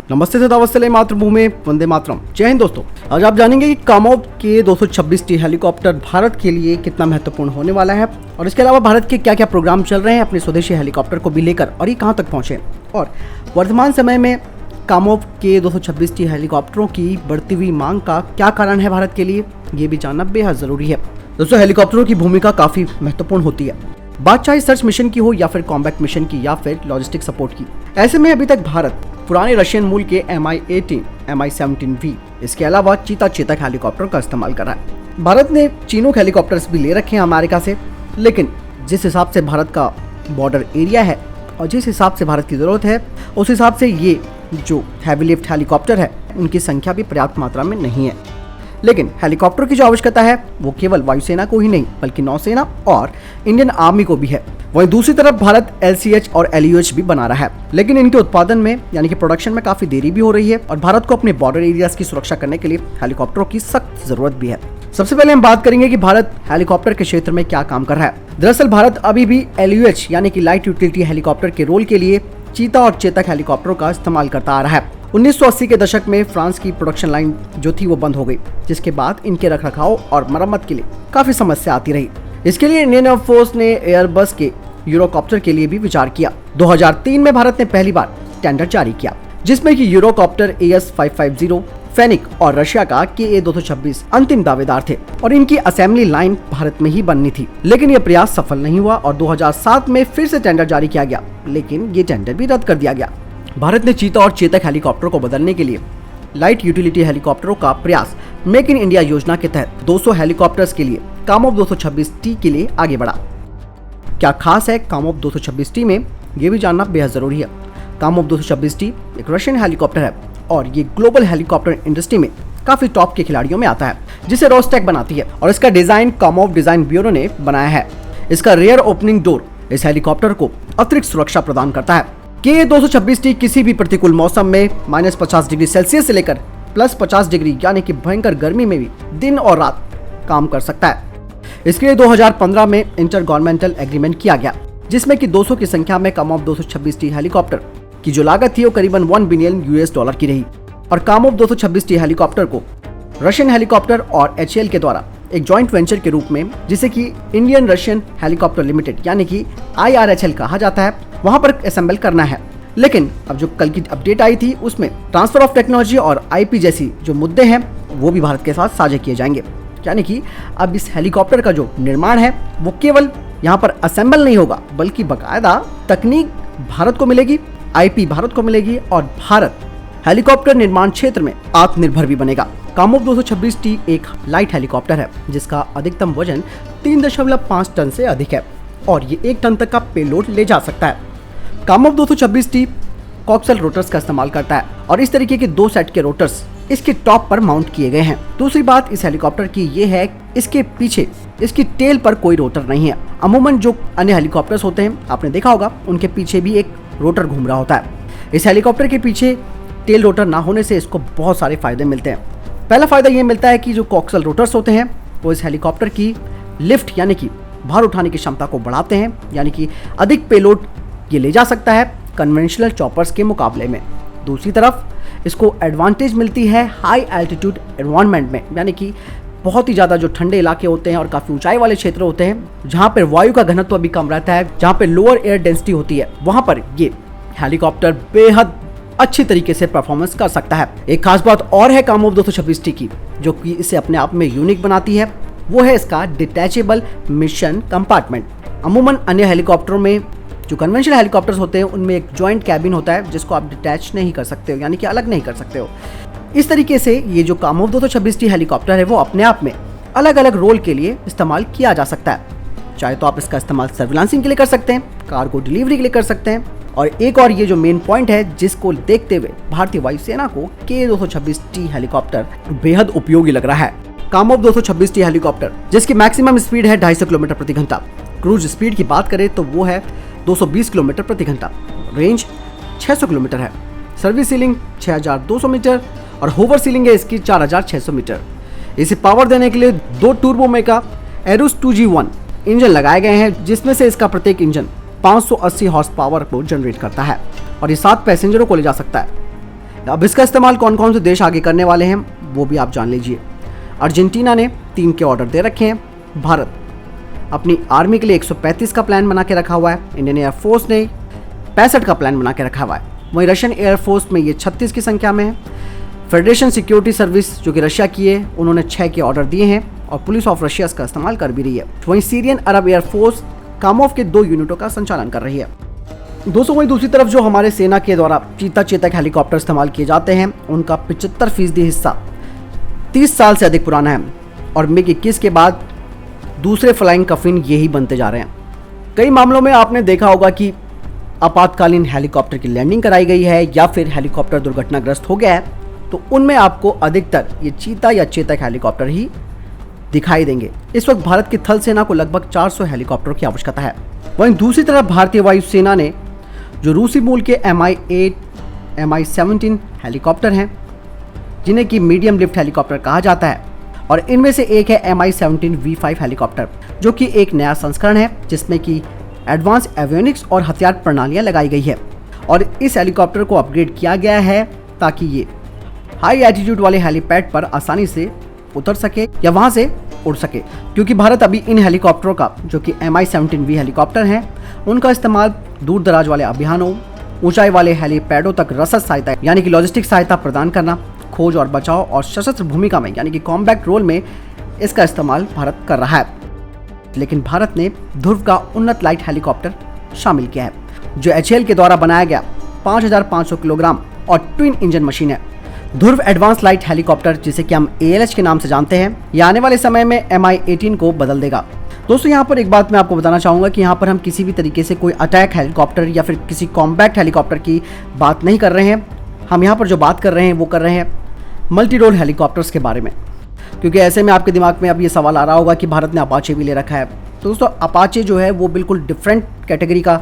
नमस्ते सदावत्सले मातृभूमि वंदे मातरम। जय हिंद दोस्तों। आज आप जानेंगे कि कामोव के 226T हेलीकॉप्टर भारत के लिए कितना महत्वपूर्ण होने वाला है और इसके अलावा भारत के क्या क्या प्रोग्राम चल रहे हैं अपने स्वदेशी हेलीकॉप्टर को भी लेकर और ये कहां तक पहुंचे और वर्तमान समय में कामोव के 226T हेलीकॉप्टरों की बढ़ती हुई मांग का क्या कारण है भारत के लिए, ये भी जानना बेहद जरूरी है। दोस्तों, हेलीकॉप्टरों की भूमिका काफी महत्वपूर्ण होती है, बात चाहे सर्च मिशन की हो या फिर कॉम्बैट मिशन की या फिर लॉजिस्टिक सपोर्ट की। ऐसे में अभी तक भारत पुराने रशियन मूल के Mi-18, Mi-17V इसके अलावा चीता चेतक हेलीकॉप्टर का इस्तेमाल कर रहा है। भारत ने चीनूक हेलीकॉप्टर्स भी ले रखे हैं अमेरिका से, लेकिन जिस हिसाब से भारत का बॉर्डर एरिया है और जिस हिसाब से भारत की जरूरत है उस हिसाब से ये जो हैवी लिफ्ट हेलीकॉप्टर है उनकी संख्या भी पर्याप्त मात्रा में नहीं है। लेकिन हेलीकॉप्टर की जो आवश्यकता है वो केवल वायुसेना को ही नहीं बल्कि नौसेना और इंडियन आर्मी को भी है। वहीं दूसरी तरफ भारत LCH और LUH भी बना रहा है, लेकिन इनके उत्पादन में यानी कि प्रोडक्शन में काफी देरी भी हो रही है और भारत को अपने बॉर्डर एरियाज की सुरक्षा करने के लिए हेलीकॉप्टरों की सख्त जरूरत भी है। सबसे पहले हम बात करेंगे कि भारत हेलीकॉप्टर के क्षेत्र में क्या काम कर रहा है। दरअसल भारत अभी भी LUH यानी कि लाइट यूटिलिटी हेलीकॉप्टर के रोल के लिए चीता और चेतक हेलीकॉप्टरों का इस्तेमाल करता आ रहा है। 1980 के दशक में फ्रांस की प्रोडक्शन लाइन जो थी वो बंद हो गई, जिसके बाद इनके रखरखाव और मरम्मत के लिए काफी समस्या आती रही। इसके लिए इंडियन एयरफोर्स ने एयरबस के यूरोकॉप्टर के लिए भी विचार किया। 2003 में भारत ने पहली बार टेंडर जारी किया, जिसमें कि यूरोकॉप्टर AS550, फेनिक और रशिया का KA-226 अंतिम दावेदार थे और इनकी असेंबली लाइन भारत में ही बननी थी। लेकिन यह प्रयास सफल नहीं हुआ और 2007 में फिर से टेंडर जारी किया गया, लेकिन ये टेंडर भी रद्द कर दिया गया। भारत ने चीता और चेतक हेलीकॉप्टर को बदलने के लिए लाइट यूटिलिटी हेलीकॉप्टरों का प्रयास मेक इन इंडिया योजना के तहत 200 हेलीकॉप्टर्स के लिए कामोव 226T के लिए आगे बढ़ा। क्या खास है कामोव 226T में, ये भी जानना बेहद जरूरी है। कामोव 226T एक रशियन हेलीकॉप्टर है और ये ग्लोबल हेलीकॉप्टर इंडस्ट्री में काफी टॉप के खिलाड़ियों में आता है, जिसे रोस्टेक बनाती है और इसका डिजाइन कामोव डिजाइन ब्यूरो ने बनाया है। इसका रेयर ओपनिंग डोर इस हेलीकॉप्टर को अतिरिक्त सुरक्षा प्रदान करता है। KA-226T किसी भी प्रतिकूल मौसम में -50 डिग्री सेल्सियस से लेकर +50 डिग्री यानी कि भयंकर गर्मी में भी दिन और रात काम कर सकता है। इसके लिए 2015 में इंटर गवर्नमेंटल एग्रीमेंट किया गया, जिसमें कि 200 की संख्या में कामोव 226T हेलीकॉप्टर की जो लागत थी वो करीबन $1 बिलियन की रही और कामोव 226T हेलीकॉप्टर को रशियन हेलीकॉप्टर और HAL के द्वारा एक जॉइंट वेंचर के रूप में, जिसे कि इंडियन रशियन हेलीकॉप्टर लिमिटेड यानी कि IRHL कहा जाता है, वहां पर असेंबल करना है। लेकिन अब जो कल की अपडेट आई थी उसमें ट्रांसफर ऑफ टेक्नोलॉजी और IP जैसी जो मुद्दे हैं वो भी भारत के साथ साझा किए जाएंगे, यानी कि अब इस हेलीकॉप्टर का जो निर्माण है वो केवल यहाँ पर असेंबल नहीं होगा बल्कि बाकायदा तकनीक भारत को मिलेगी, IP भारत को मिलेगी और भारत हेलीकॉप्टर निर्माण क्षेत्र में आत्मनिर्भर भी बनेगा। कामोव 226T एक लाइट हेलीकॉप्टर है जिसका अधिकतम वजन 3.5 टन से अधिक है और ये 1 टन तक का पेलोड ले जा सकता है। कामोव 226T कॉक्सल रोटर्स का इस्तेमाल करता है और इस तरीके के 2 सेट के रोटर्स इसके टॉप पर माउंट किए गए हैं। दूसरी बात इस हेलीकॉप्टर की ये है, इसके पीछे इसकी टेल पर कोई रोटर नहीं है। अमूमन जो अन्य हेलीकॉप्टर्स होते हैं आपने देखा होगा उनके पीछे भी एक रोटर घूम रहा होता है। इस हेलीकॉप्टर के पीछे टेल रोटर ना होने से इसको बहुत सारे फायदे मिलते हैं। पहला फायदा ये मिलता है कि जो कॉक्सल रोटर्स होते हैं वो इस हेलीकॉप्टर की लिफ्ट यानी कि भार उठाने की क्षमता को बढ़ाते हैं, यानी कि अधिक पेलोड ये ले जा सकता है कन्वेंशनल चॉपर्स के मुकाबले में। दूसरी तरफ इसको एडवांटेज मिलती है हाई एल्टीट्यूड एनवायरनमेंट में, यानी कि बहुत ही ज़्यादा जो ठंडे इलाके होते हैं और काफ़ी ऊंचाई वाले क्षेत्र होते हैं जहाँ पर वायु का घनत्व भी कम रहता है, जहाँ पर लोअर एयर डेंसिटी होती है, वहाँ पर ये हेलीकॉप्टर बेहद अच्छी तरीके से परफॉर्मेंस कर सकता है। एक खास बात और है कामोव 226T की जो कि इसे अपने आप में यूनिक बनाती है, वो है इसका डिटैचेबल मिशन कंपार्टमेंट। अमूमन अन्य हेलीकॉप्टरों में जो कन्वेंशनल हेलीकॉप्टर्स होते हैं उनमें एक जॉइंट कैबिन होता है जिसको आप डिटैच नहीं कर सकते हो, यानी कि अलग नहीं कर सकते हो। इस तरीके से ये जो कामोव 226T हेलीकॉप्टर है वो अपने आप में अलग अलग रोल के लिए इस्तेमाल किया जा सकता है। चाहे तो आप इसका इस्तेमाल सर्विलांसिंग के लिए कर सकते हैं, कार्गो डिलीवरी के लिए कर सकते हैं और एक और ये जो मेन पॉइंट है जिसको देखते हुए भारतीय वायुसेना को KA-226T हेलीकॉप्टर बेहद उपयोगी लग रहा है। कामोव 226T हेलीकॉप्टर जिसकी मैक्सिमम स्पीड है 250 किलोमीटर प्रति घंटा, क्रूज स्पीड की बात करें तो वो है 220 किलोमीटर प्रति घंटा, रेंज 600 किलोमीटर है, सर्विस सीलिंग 6200 मीटर और होवर सीलिंग है इसकी 4600 मीटर। इसे पावर देने के लिए 2 टर्बो मेका एरोस 2G1 इंजन लगाए गए हैं, जिसमें से इसका प्रत्येक इंजन 580 हॉर्स पावर को जनरेट करता है और ये 7 पैसेंजरों को ले जा सकता है। अब इसका इस्तेमाल कौन कौन से देश आगे करने वाले हैं वो भी आप जान लीजिए। अर्जेंटीना ने 3 के ऑर्डर दे रखे हैं। भारत अपनी आर्मी के लिए 135 का प्लान बना के रखा हुआ है। इंडियन एयरफोर्स ने 65 का प्लान बना के रखा हुआ है। वहीं रशियन एयरफोर्स में ये 36 की संख्या में है। फेडरेशन सिक्योरिटी सर्विस जो कि रशिया की है, उन्होंने 6 के ऑर्डर दिए हैं और पुलिस ऑफ रशिया इसका इस्तेमाल कर भी रही है। वहीं सीरियन अरब एयरफोर्स कामोव के 2 यूनिटों का संचालन कर रही है। दोस्तों वहीं दूसरी तरफ जो हमारे सेना के द्वारा चीता चेतक हेलीकॉप्टर इस्तेमाल किए जाते हैं, उनका 75% हिस्सा 30 साल से अधिक पुराना है और मिग 21 के बाद दूसरे फ्लाइंग कफिन यही बनते जा रहे हैं। कई मामलों में आपने देखा होगा कि आपातकालीन हेलीकॉप्टर की लैंडिंग कराई गई है या फिर हेलीकॉप्टर दुर्घटनाग्रस्त हो गया है, तो उनमें आपको अधिकतर ये चीता या चेतक हेलीकॉप्टर ही दिखाई देंगे। इस वक्त भारत की थल सेना को लगभग 400 हेलीकॉप्टर की आवश्यकता है। वहीं दूसरी तरफ भारतीय वायुसेना ने जो रूसी मूल के Mi-8, Mi-17 हेलीकॉप्टर हैं, जिन्हें कि मीडियम लिफ्ट हेलीकॉप्टर कहा जाता है, और इनमें से एक है Mi-17 V5 हेलीकॉप्टर, जो कि एक नया संस्करण है जिसमें कि एडवांस एवियोनिक्स और हथियार प्रणालियां लगाई गई है। और इस हेलीकॉप्टर को अपग्रेड किया गया है ताकि ये हाई एटीट्यूड वाले हेलीपैड पर आसानी से उतर सके या वहां से उड़ सके, क्योंकि भारत अभी इन हेलीकॉप्टरों का जो कि Mi-17V हेलीकॉप्टर हैं, उनका इस्तेमाल दूर दराज वाले अभियानों, ऊंचाई वाले हेलीपैडों तक रसद सहायता यानी कि लॉजिस्टिक सहायता प्रदान करना, खोज और बचाव और सशस्त्र भूमिका में यानी कि कॉम्बैट रोल में इसका इस्तेमाल भारत कर रहा है। लेकिन भारत ने ध्रुव का उन्नत लाइट हेलीकॉप्टर शामिल किया है, जो HAL के द्वारा बनाया गया 5500 किलोग्राम और ट्विन इंजन मशीन है। ध्रुव एडवांस लाइट हेलीकॉप्टर, जिसे कि हम ALH के नाम से जानते हैं, यह आने वाले समय में Mi-18 को बदल देगा। दोस्तों यहाँ पर एक बात मैं आपको बताना चाहूँगा कि यहाँ पर हम किसी भी तरीके से कोई अटैक हेलीकॉप्टर या फिर किसी कॉम्बैक्ट हेलीकॉप्टर की बात नहीं कर रहे हैं। हम यहाँ पर जो बात कर रहे हैं वो कर रहे हैं मल्टी रोल हेलीकॉप्टर्स के बारे में, क्योंकि ऐसे में आपके दिमाग में अब ये सवाल आ रहा होगा कि भारत ने अपाचे भी ले रखा है। तो दोस्तों अपाचे जो है वो बिल्कुल डिफरेंट कैटेगरी का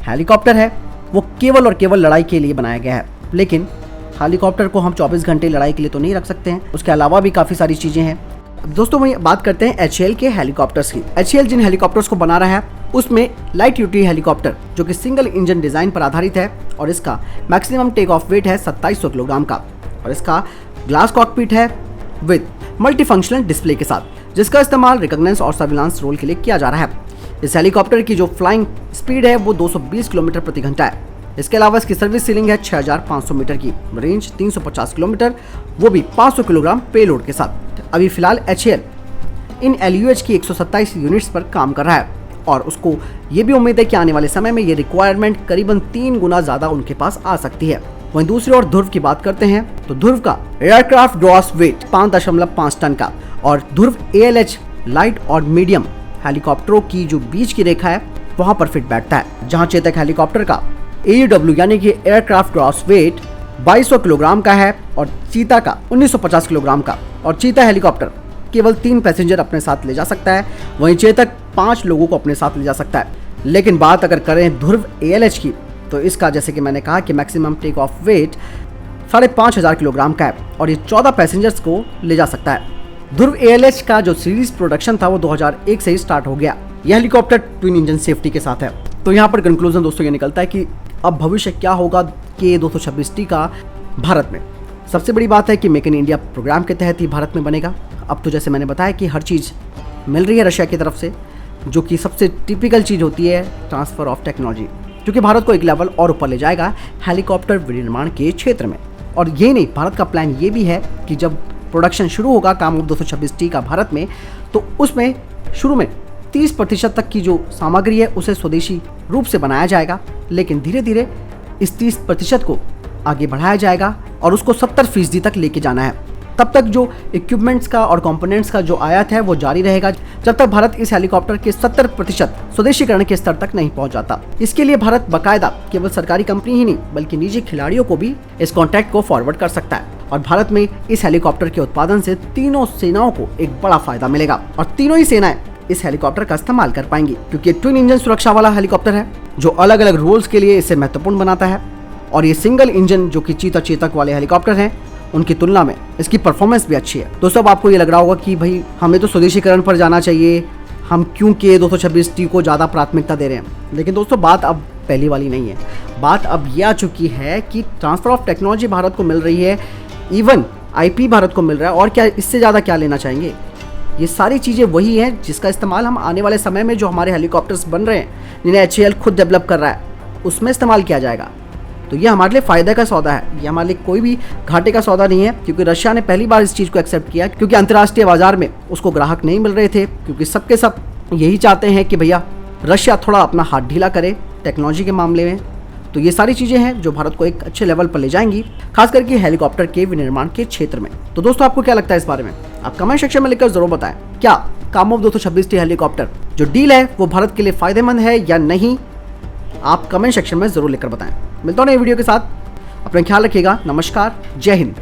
हेलीकॉप्टर है। वो केवल और केवल लड़ाई के लिए बनाया गया है, लेकिन हेलीकॉप्टर को हम 24 घंटे लड़ाई के लिए तो नहीं रख सकते हैं, उसके अलावा भी काफ़ी सारी चीज़ें हैं। दोस्तों वही बात करते हैं HAL के हेलीकॉप्टर्स की। HAL जिन हेलीकॉप्टर्स को बना रहा है उसमें लाइट ड्यूटी हेलीकॉप्टर जो कि सिंगल इंजन डिज़ाइन पर आधारित है और इसका मैक्सिमम टेक ऑफ वेट है 2700 किलोग्राम का, और इसका ग्लास कॉकपिट है विद मल्टी फंक्शनल डिस्प्ले के साथ, जिसका इस्तेमाल रिकॉग्निजेंस और सर्विलांस रोल के लिए किया जा रहा है। इस हेलीकॉप्टर की जो फ्लाइंग स्पीड है वो 220 किलोमीटर प्रति घंटा है। इसके अलावा इसकी सर्विस सीलिंग है 6500 मीटर की, रेंज 350 किलोमीटर, वो भी 500 किलोग्राम पेलोड के साथ। अभी फिलहाल HAL इन LUH की 127 यूनिट्स पर काम कर रहा है और उसको ये भी उम्मीद है कि आने वाले समय में ये रिक्वायरमेंट करीबन 3 गुना ज़्यादा उनके पास आ सकती है। वहीं दूसरी ओर ध्रुव की बात करते हैं तो ध्रुव का एयरक्राफ्ट ग्रॉस वेट 5.5 टन का, और ध्रुव ALH लाइट और मीडियम हेलीकॉप्टरों की जो बीच की रेखा है वहां पर फिट बैठता है, जहां चेतक हेलीकॉप्टर का AUW यानी कि एयरक्राफ्ट ग्रॉस वेट 2200 किलोग्राम का है और चीता का 1950 किलोग्राम का। और चीता हेलीकॉप्टर केवल 3 पैसेंजर अपने साथ ले जा सकता है, वहीं चेतक 5 लोगों को अपने साथ ले जा सकता है। लेकिन बात अगर करें ध्रुव ALH की तो इसका जैसे कि मैंने कहा कि maximum take off weight 5500 kilogram का है और ये 14 पैसेंजर्स को ले जा सकता है। ध्रुव ALH का जो सीरीज प्रोडक्शन था वो 2001 से ही स्टार्ट हो गया। यह हेलीकॉप्टर ट्विन इंजन सेफ्टी के साथ है। तो यहाँ पर कंक्लूजन दोस्तों ये निकलता है कि अब भविष्य क्या होगा Ka-226T का भारत में। सबसे बड़ी बात है कि मेक इन इंडिया प्रोग्राम के तहत ही भारत में बनेगा। अब तो जैसे मैंने बताया कि हर चीज़ मिल रही है रशिया की तरफ से, जो कि सबसे टिपिकल चीज़ होती है ट्रांसफ़र ऑफ टेक्नोलॉजी, जो कि भारत को एक लेवल और ऊपर ले जाएगा हेलीकॉप्टर विनिर्माण के क्षेत्र में। और ये नहीं, भारत का प्लान ये भी है कि जब प्रोडक्शन शुरू होगा Ka-226T का भारत में, तो उसमें शुरू में 30% तक की जो सामग्री है उसे स्वदेशी रूप से बनाया जाएगा, लेकिन धीरे धीरे इस 30% को आगे बढ़ाया जाएगा और उसको 70% तक लेके जाना है। तब तक जो इक्विपमेंट्स का और कंपोनेंट्स का जो आयात है वो जारी रहेगा, जब तक भारत इस हेलीकॉप्टर के 70% स्वदेशीकरण के स्तर तक नहीं पहुंच जाता। इसके लिए भारत बाकायदा केवल सरकारी कंपनी ही नहीं बल्कि निजी खिलाड़ियों को भी इस कॉन्ट्रैक्ट को फॉरवर्ड कर सकता है और भारत में इस हेलीकॉप्टर के उत्पादन से तीनों सेनाओं को एक बड़ा फायदा मिलेगा और तीनों ही सेनाएं इस हेलीकॉप्टर का इस्तेमाल कर पाएंगी, क्योंकि ट्विन इंजन सुरक्षा वाला हेलीकॉप्टर है जो अलग अलग रोल्स के लिए इसे महत्वपूर्ण बनाता है। और ये सिंगल इंजन जो कि चीता चेतक वाले हेलीकॉप्टर हैं उनकी तुलना में इसकी परफॉर्मेंस भी अच्छी है। दोस्तों अब आपको ये लग रहा होगा कि भाई हमें तो स्वदेशीकरण पर जाना चाहिए, हम क्यों Ka-226T को ज़्यादा प्राथमिकता दे रहे हैं। लेकिन दोस्तों बात अब पहली वाली नहीं है, बात अब ये आ चुकी है कि ट्रांसफ़र ऑफ टेक्नोलॉजी भारत को मिल रही है, इवन आईपी भारत को मिल रहा है, और क्या इससे ज़्यादा क्या लेना चाहेंगे। ये सारी चीज़ें वही हैं जिसका इस्तेमाल हम आने वाले समय में जो हमारे हेलीकॉप्टर्स बन रहे हैं, जिन्हें HAL खुद डेवलप कर रहा है, उसमें इस्तेमाल किया जाएगा। तो ये हमारे लिए फ़ायदे का सौदा है, ये हमारे लिए कोई भी घाटे का सौदा नहीं है, क्योंकि रशिया ने पहली बार इस चीज़ को एक्सेप्ट किया, क्योंकि अंतर्राष्ट्रीय बाजार में उसको ग्राहक नहीं मिल रहे थे, क्योंकि सबके सब यही चाहते हैं कि भैया रशिया थोड़ा अपना हाथ ढीला करे टेक्नोलॉजी के मामले में। तो ये सारी चीज़ें हैं जो भारत को एक अच्छे लेवल पर ले जाएंगी, खास करके हेलीकॉप्टर के विनिर्माण के क्षेत्र में। तो दोस्तों, आपको क्या लगता है इस बारे में? आप कमेंट सेक्शन में लिखकर जरूर बताएं, क्या कामोव 226T हेलीकॉप्टर जो डील है वो भारत के लिए फायदेमंद है या नहीं? आप कमेंट सेक्शन में जरूर लिखकर बताएं। मिलता हूं नई वीडियो के साथ, अपना ख्याल रखिएगा। नमस्कार, जय हिंद।